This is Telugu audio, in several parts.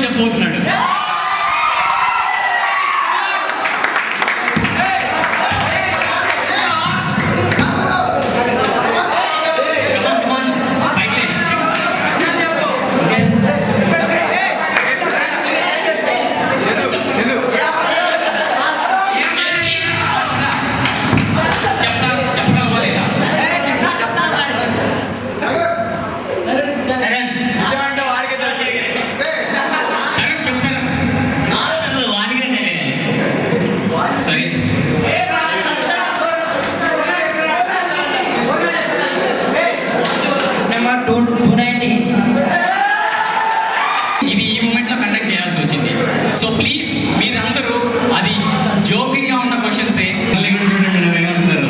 చెప్పబోతున్నాడు. ఇది ఈ మూమెంట్ లో కండక్ట్ చేయాల్సి వచ్చింది. సో ప్లీజ్ మీరందరూ అది జోకింగ్ గా ఉన్న క్వశ్చన్స్ మళ్ళీ కూడా చూడండి ఏమంటున్నారు.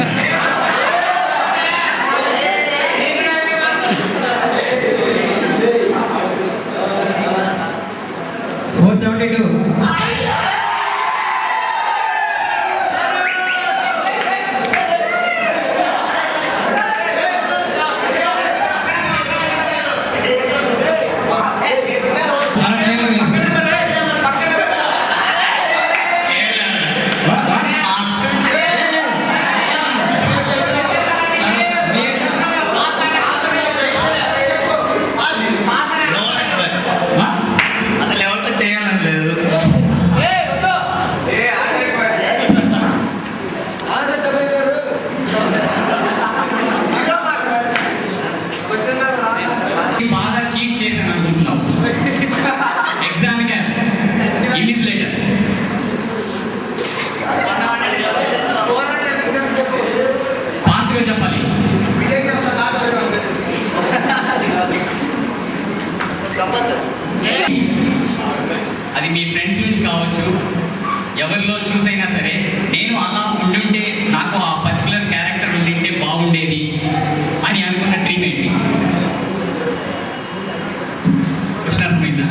బాగా చీట్ చేశాను అనుకుంటున్నావు ఎగ్జామ్ ఇన్విజిలేటర్. ఫాస్ట్ గా చెప్పాలి. అది మీ ఫ్రెండ్స్ నుంచి కావచ్చు, ఎవరిలో చూసైనా సరే. నేను అలా ఉండుంటే, నాకు ఆ పర్టికులర్ క్యారెక్టర్ ఉండింటే బాగుండేది అని అనుకున్న డ్రీమ్ ఏంటి? అర్థమైందా?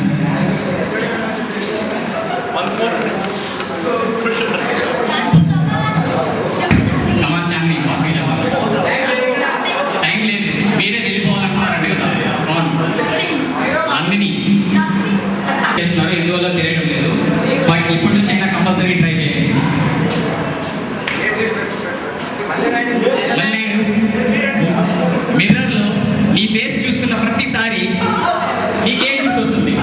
సమాచారాన్ని ఫాస్ట్గా చెప్పాలి. టైం లేదు, మీరే వెళ్ళిపోవాలనుకున్నారండి కదా. అందుని చేస్తున్నారు, ఎందువల్ల తెలియడం లేదు. బట్ ఇప్పటి నుంచి అయినా కంపల్సరీ ట్రై చేయండి. మిర్రర్లో నీ ఫేస్ చూసుకున్న ప్రతిసారి నీకేం గుర్తొస్తుంది?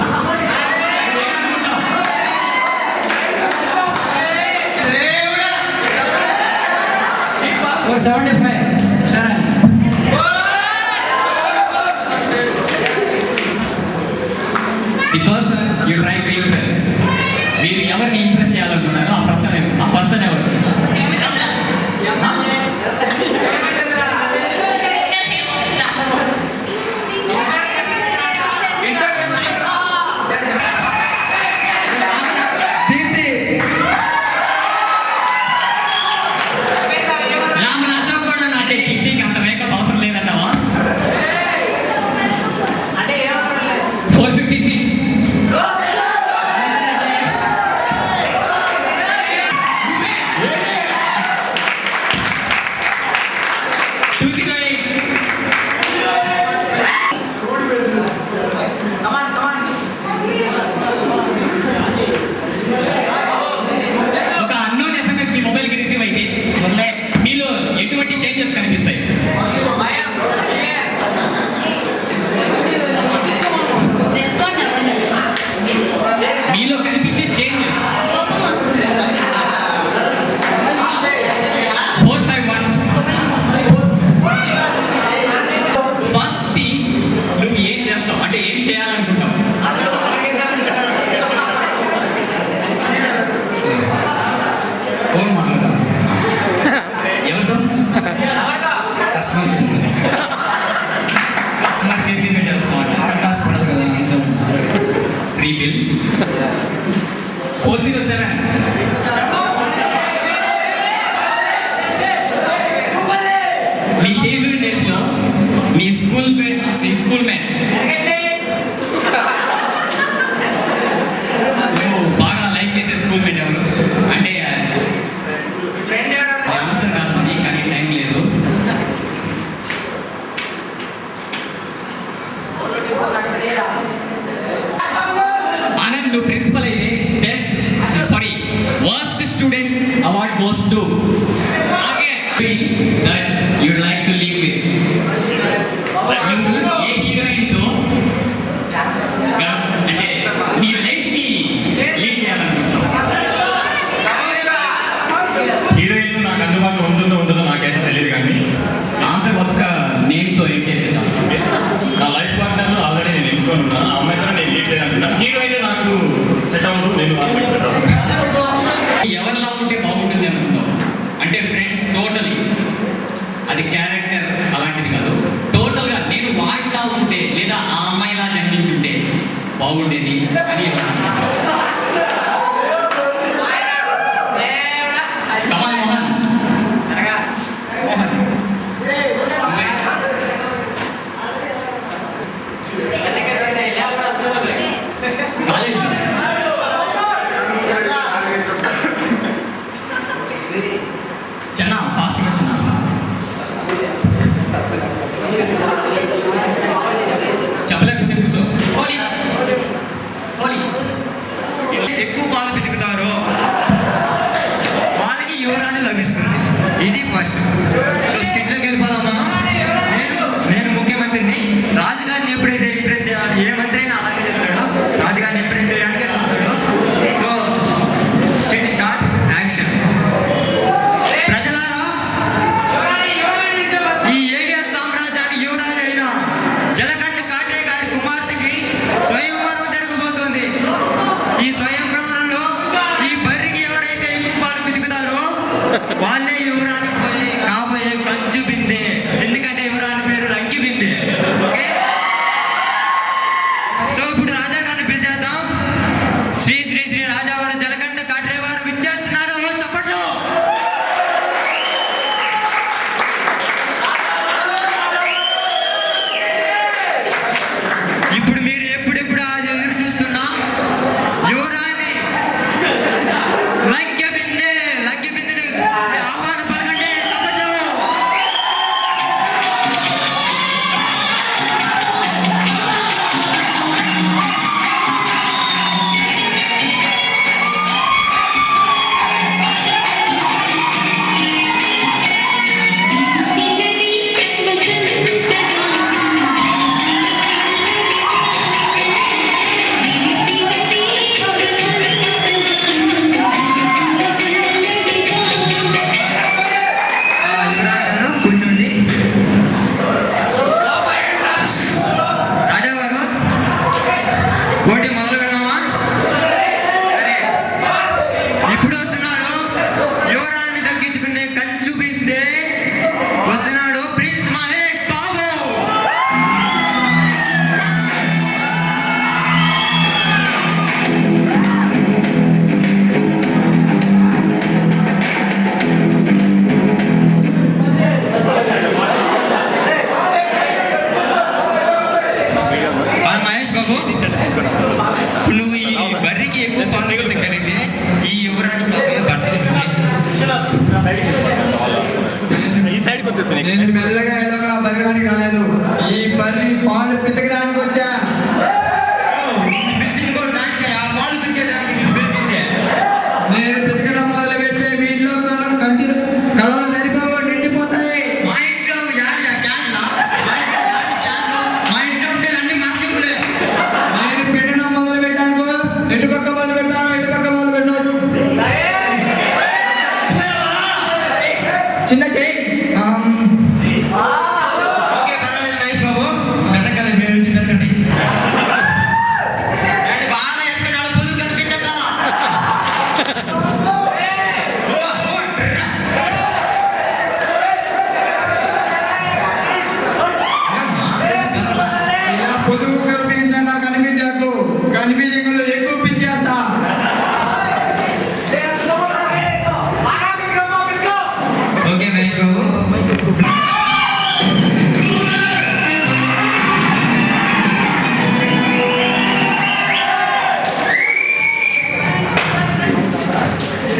The person you try to impress. మీరు ఎవరిని ఇంప్రెస్ చేయాలనుకున్నారో ఆ పర్సన్ ఎవరు? Free bill 407. నీ చైల్డ్హుడ్ డేస్ లో నీ స్కూల్ మ్యాన్ నువ్వు బాగా లైక్ చేసే స్కూల్ మేట్ ఎవరు? అంటే ఆన్సర్ కాదు మరి, కానీ టైం లేదు. ఆనంద్, సెట్ అవ్వదు. నేను ఎవరిలా ఉంటే బాగుంటుంది అనుకుంటావు అంటే ఫ్రెండ్స్ టోటలీ అది క్యారెక్టర్ అలాంటిది కాదు. టోటల్గా నేను వాడిలా ఉంటే లేదా ఆ అమ్మాయిలా జన్మించుంటే బాగుండేది అని కమల్ మోహన్ కాలేజ్ చిన్న ఫాస్ట్గా చిన్న చెప్పలేకపోతే కూర్చో. హోలీ హోలీ ఎక్కువ పాలు పితుకుతారో వాళ్ళకి యువరాణి లభిస్తుంది. ఇది ఫస్ట్. సో స్కిట్లోకి వెళ్ళిపోదాం మనం. నేను ముఖ్యమంత్రిని. రాజుగారిని ఎప్పుడైతే ఇంప్రెస్ చేయాలి, ఏ మంత్రి అయినా అలాగే చేస్తాడో రాజుగారిని ఇంప్రెస్ చేయడానికే చూస్తాడు. So skit start, action. ప్రజలారా, ఈ ఏవిఎస్ సామ్రాజ్యానికి యువరాజు అయిన జలకంఠ కాట్రే గారి కుమార్తెకి స్వయంవరం జరగబోతోంది. ఈ స్వయంవరంలో ఈ బర్రికి ఎవరైతే ఎక్కువ పాలు పితుకుతారో వాళ్ళే యువరాణి కాబోయే కంచు బిందె. ఎందుకంటే యువరాణి పేరు లంకి బిందె. ఓకే, సో ఇప్పుడు రాజా గారిని పిలిచేద్దాం. శ్రీ శ్రీ శ్రీ రాజావారు జలకంఠ కాట్రే వారు విచ్చేస్తున్నారు. చప్పట్లు. ఇప్పుడు మీరు ఎప్పుడెప్పుడు అది ఎదురు చూస్తున్నా యువరాణి లంకె బిందె, లంకె బిందెని ఆహ్వానం పలకండి. చప్పట్లు. యువరాణి గారు కూర్చోండి. రాజావారు పోటీ మొదలు పెడదామా? సరే, ఇప్పుడు వస్తున్నాడు యువరాణి దక్కించుకునే కంచు బిందె. వస్తున్నాడు ప్రిన్స్ మహేష్ బాబు. మహేష్ బాబు, ఇప్పుడు నువ్వు ఈ బర్రికి ఎక్కువ పాలు పితకగలిగితే ఈ యువరాణి కాబోయే భర్త నువ్వే. ఈ సైడ్కి వచ్చేసి నేను మెల్లగా ఎలాగా బతకడానికి రాలేదు. ఈ బర్రి పాలు పితకడానికి వచ్చా. పిలిచింది కూడా నాకే. ఆ పాలు పితికేదానికి నేను పిలిచిందే. నేను పితకడం మొదలు పెడితే మీ ఇంట్లో కంటి కడవలు సరిపోవు, నిండిపోతాయి. మా ఇంట్లో యాడి ఆ క్యాన్లా? మా ఇంట్లో యాడి క్యాన్లు? మా ఇంట్లో ఉంటే అన్ని మార్కెట్లే. నేను పెట్టడం మొదలు పెట్టాను. ఎటు పక్క మొదలు పెట్టాను, ఎటు పక్క మొదలు పెట్టాను. చిన్న చెయ్యి. ఓకే, పర్వాలేదు మహేష్ బాబు. వెతకాలి, మీరు వచ్చి వెతకండి. ఏంటి బాగా ఎక్కడ పొదుపు కనిపించట్లా? ఇలా పొదుగు కనిపించా కనిపించకు. కనిపించకుండా ఎక్కువ పిచ్చేస్తా. ఓకే మహేష్ బాబు.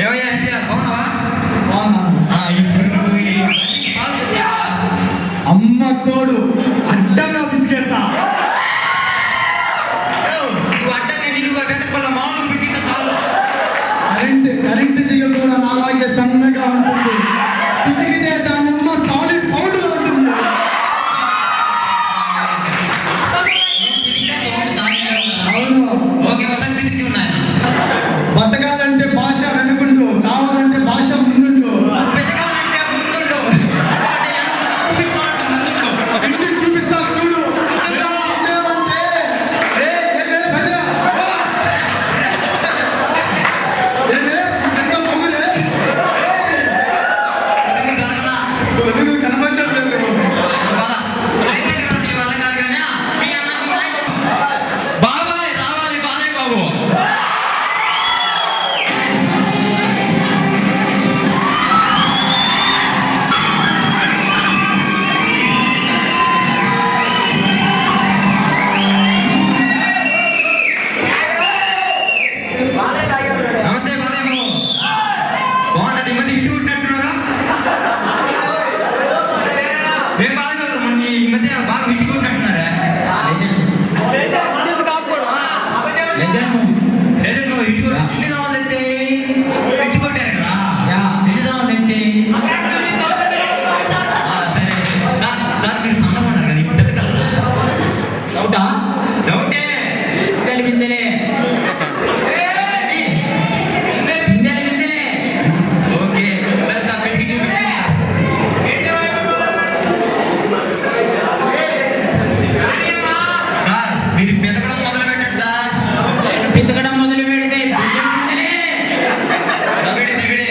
ఏమయ్యా ఎన్టీఆర్, బాగున్నావా? ఇప్పుడు నువ్వు ఈ పాలు పితికావా? అమ్మ తోడు అడ్డంగా పిసికేస్తా. నువ్వు అడ్డంగా నిలువుగా వెతకకుండా మామూలు పితికితే చాలు. కరెంట్ తీగ కూడా అలాగే సన్నగా ఉంటుంది. పిసికితే దాని అమ్మ సాలిడ్ సౌండ్ ఉంటుంది. నువ్వు పితికితే సౌండ్ సాగిగా ఉన్నదా? అవును. ఓకే, ఒకసారి పితికి ఉన్నాయా? బతకాలంటే భాష వెనుకుండు, చావాలంటే భాష ముందుండు. పితకాలంటే ముందుండు, అంటే వెనక పితుకోవాలంటే ముందుండు. ఇంటి చూపిస్తా చూడు. ముందుండు. అంటే, ఏ, ఏ, ఏ, భర్య. నమస్తే బాలేమో బాగుంటుంది ఈ మధ్య ఇటు ఉంటున్నట్టున్నారా ఏం బాగాలేదు మొన్న ఈ మధ్య బాగా ఇటు ఉంటున్నారా లేదండి నువ్వు ఇటు ఇన్ని కావాలి తెచ్చాయి ఇటు కొట్టారు కదా ఎన్ని కావాలి తెచ్చాయి సరే సార్ సార్ మీరు సొంతం ఉన్నారు కదా ఇప్పుడు డౌటా డౌటే తెలిపిందలే ఓకే సరే సార్ పెట్టి సార్ మీరు పెతకడం మొదలు పెట్టండి సార్ పితకడం మొదలు పెడితే దివిడే దివిడే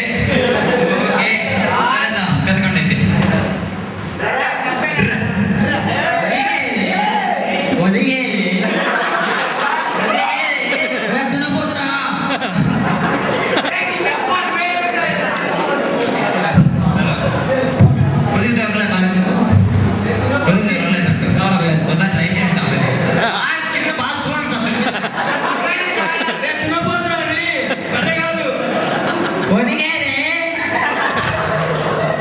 ఓకే సరే సార్ పెతకండి అయితే తినపోతురా కొద్దిగా తగ్గలే బాగా కొద్దిగా తగ్గలేదు ఒకసారి ట్రై చేయండి సార్ కింద బాగా చూడండి సార్ తినపోతురా బర్రె కాదు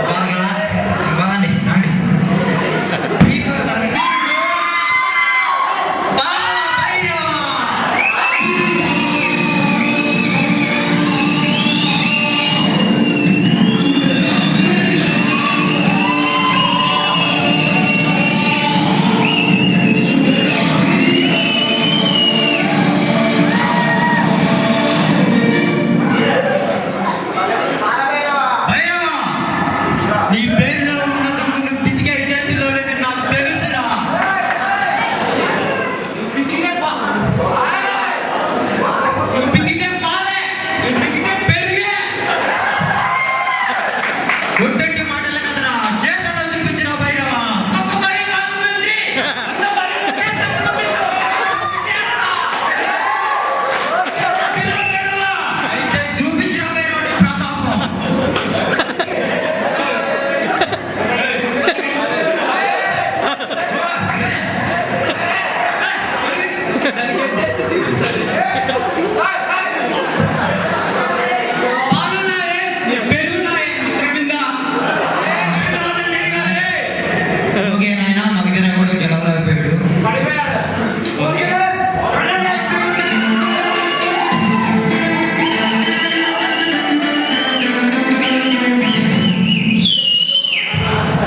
బాగా బాగండి నాండి మీకు కూడా తగ్గండి భైరవా నీ పేరులో ఉన్న దొంగను పితికే చేతిలో లేదని నాకు తెలుసురా ఒట్టంటి మాటలు కదరా చేతల్లో చూపించిరా భైరవా అయితే చూపించిరా భైరవా నీ ప్రతాపం ఓకే నాయన మగదిన కూడా జలంలో పోయాడు ఓకే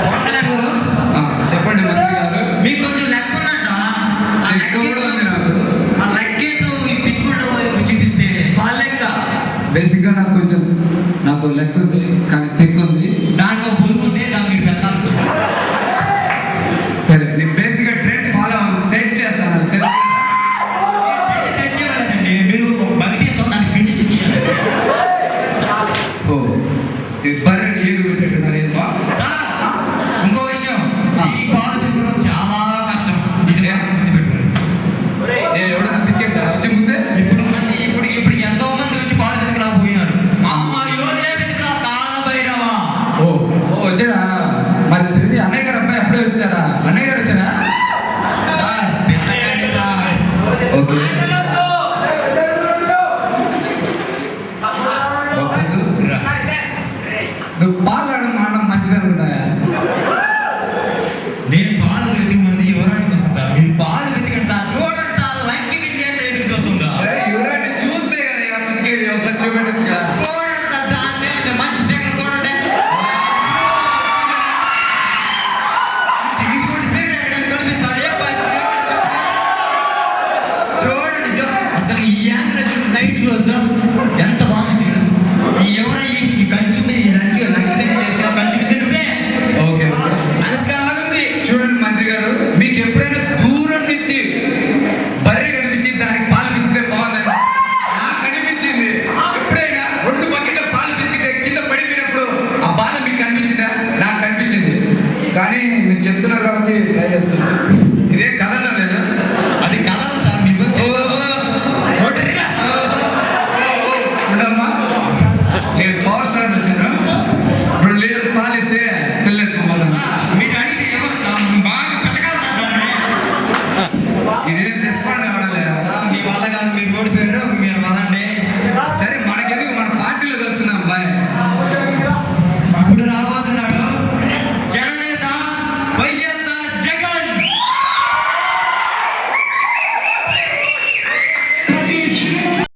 వందనాడు. చెప్పండి మంత్రి గారు మీకు కొంచెం లెక్క ఉన్నట్ట ఆ లెక్క కూడా ఉంది నాకు ఆ లెక్క ఏంటో ఈ పిచ్చుకుంటూ చూపిస్తే వాళ్ళ లెక్క బేసిక్గా నాకు లెక్క ఉంది కానీ తిక్కు ఉంది దాంట్లో పురుగుంది దాన్ని మీరు పెట్టాలి సరే నేను బేసిక్గా ట్రెండ్ ఫాలో సెట్ చేస్తాను తెలుసు కదా? పిండి సెట్ చేయలేదండి మీరు ఒక బయట ఇస్తాం దానికి పిండి సెట్ చేయాలి ఓ ఈ బర్రెని ఏరు పెట్టేట్టున్నారు ఏం బా సార్ ఇంకో విషయం ఈ పాలు తిరగడం చాలా కష్టం ఇది పెట్టుకోండి ఎవడన్నా పిక్కేసారా వచ్చే ముందే ఇప్పుడు ఎంతో మంది వచ్చి పాలు తిరగలా పోయినారు మా యోజన వెతుకులా తాళ భైరవా ఓ వచ్చాడా మరి శ్రీది అన్నయ్య గారు అబ్బాయి అప్పుడే వచ్చారా అన్నయ్య గారు వచ్చారా సార్ పెద్దకండి సార్ ఓకే రా. నువ్వు పాలు ఆడడం మాడడం మంచిది అనుకున్నాయా నేను పాలు వెతికి మంది ఎవరానికి వస్తాను సార్ మీరు పాలు వెతికండి సార్ చూడండి సార్ లంకి విద్య అంటే ఎదురు చూస్తుందా సరే ఎవరంటే చూస్తే కదా మనకి ఒకసారి చూపెట్టచ్చు కదా చూడండి సార్ దాని మీద మంచి శేఖర్ చూడండి ఇటువంటి శేఖర్ ఎక్కడ కనిపిస్తాడు ఏ పరిస్థితి చూడండి అసలు ఈ యాంగ్లో నైట్ రోజు